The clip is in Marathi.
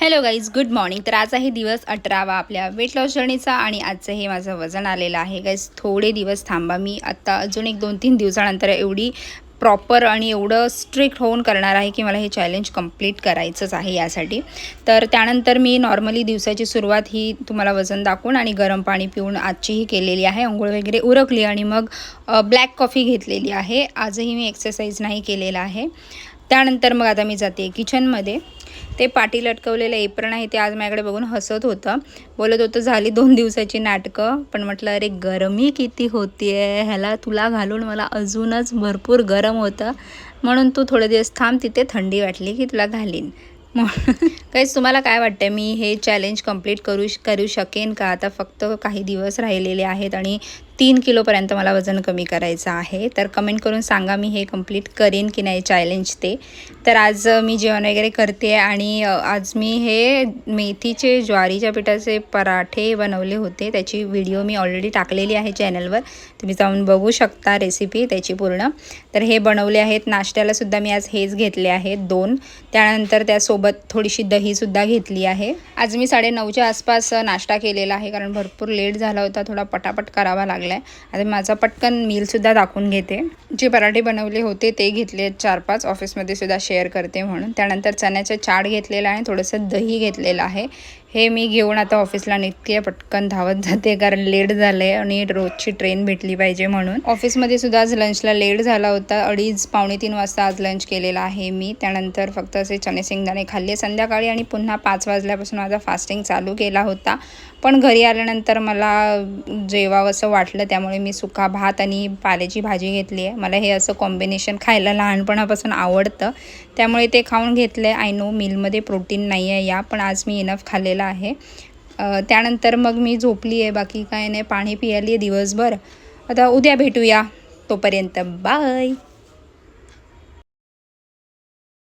Hello guys, good morning. तर आज आहे दिवस 18वा आपल्या वेट लॉस जर्नीचा आणि आजचं हे माझं वजन आलेलं आहे. गाईज थोडे दिवस थांबा, मी आत्ता अजून 1-2-3 दिवसानंतर एवढी प्रॉपर आणि एवढं स्ट्रिक्ट होऊन करणार आहे की मला हे चॅलेंज कंप्लीट करायचंच आहे यासाठी. तर त्यानंतर मी नॉर्मली दिवसाची सुरुवात ही तुम्हाला वजन दाखवून आणि गरम पाणी पिऊन आजचीही केलेली आहे. अंघोळ वगैरे उरकली आणि मग ब्लॅक कॉफी घेतलेली आहे. आजही मी एक्सरसाइज नाही केलेला आहे. त्यानंतर मग आता मी जाते किचनमध्ये. ते पाटी लटकवलेलं एप्रण आहे ते आज माझ्याकडे बघून हसत होतं, बोलत होतं झाली 2 दिवसाची नाटकं. पण म्हटलं अरे गरमी किती होती आहे, ह्याला तुला घालून मला अजूनच भरपूर गरम होतं, म्हणून तू थोडे दिवस थांब, तिथे थंडी वाटली की तुला घालीन. काहीच तुम्हाला काय वाटतं, मी हे चॅलेंज कंप्लीट करू शकेन का? आता फक्त काही दिवस राहिलेले आहेत आणि 3 किलोपर्यंत मला वजन कमी करायचं आहे. तर कमेंट करून सांगा मी हे कंप्लीट करेन की नाही चॅलेंज ते. तर आज मी जेवण वगैरे करते आणि आज मी हे मेथीचे ज्वारीच्या पिठाचे पराठे बनवले होते. त्याची व्हिडिओ मी ऑलरेडी टाकलेली आहे चॅनलवर, तुम्ही जाऊन बघू शकता रेसिपी त्याची पूर्ण. तर हे बनवले आहेत. नाश्त्यालासुद्धा मी आज हेच घेतले आहेत 2. त्यानंतर त्यासोबत थोडीशी दहीसुद्धा घेतली आहे. आज मी 9:30च्या आसपास नाश्ता केलेला आहे, कारण भरपूर लेट झाला होता, थोडा पटापट करावा लागला आहे. आता माझा पटकन मीलसुद्धा दाखवून घेते. जे पराठे बनवले होते ते घेतले 4-5, ऑफिसमध्ये सुद्धा शेअर करते म्हणून. त्यानंतर चण्याचं चाट घेतलेलं आहे, थोडंसं दही घेतलेलं आहे. हे मी घेऊन आता ऑफिसला निघते, पटकन धावत जाते कारण लेट झालं आहे आणि रोजची ट्रेन भेटली पाहिजे म्हणून. ऑफिसमध्ये सुद्धा आज लंचला लेट झाला होता, 2:30-2:45 वाजता आज लंच केलेला आहे मी. त्यानंतर फक्त असे चणे शेंगदाणे खाल्ले संध्याकाळी आणि पुन्हा 5 वाजल्यापासून माझा फास्टिंग चालू केला होता. पण घरी आल्यानंतर मला जेवावं असं वाटलं, त्यामुळे मी सुका भात आणि पाल्याची भाजी घेतली आहे. मला हे असं कॉम्बिनेशन खायला लहानपणापासून आवडतं, त्यामुळे ते खाऊन घेतलं आहे. आय नो मिलमध्ये प्रोटीन नाही आहे या, पण आज मी इनफ खाल्लेलं आहे. त्यानंतर मग मी झोपली आहे, बाकी काय नाही. पाणी पियाली आहे दिवसभर. आता उद्या भेटूया, तोपर्यंत बाय.